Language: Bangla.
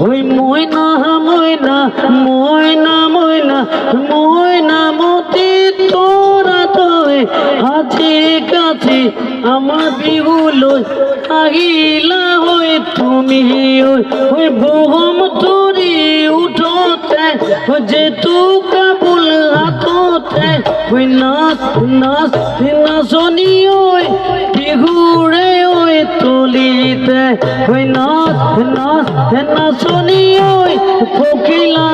ওই ময়না ময়না ময়না ময়না ময়না মতি তোরা তোয় হাতে কাছে আমার বিহুলো আহিলা হই তুমি ওই বহম তোরি উঠোতে যে তু কাবুল হাততে ওই নাচ নাচ নাচনি ওই বিহুরে ওই তলিতে ওই নাচ নাচ নাচনি ওই কোকিলা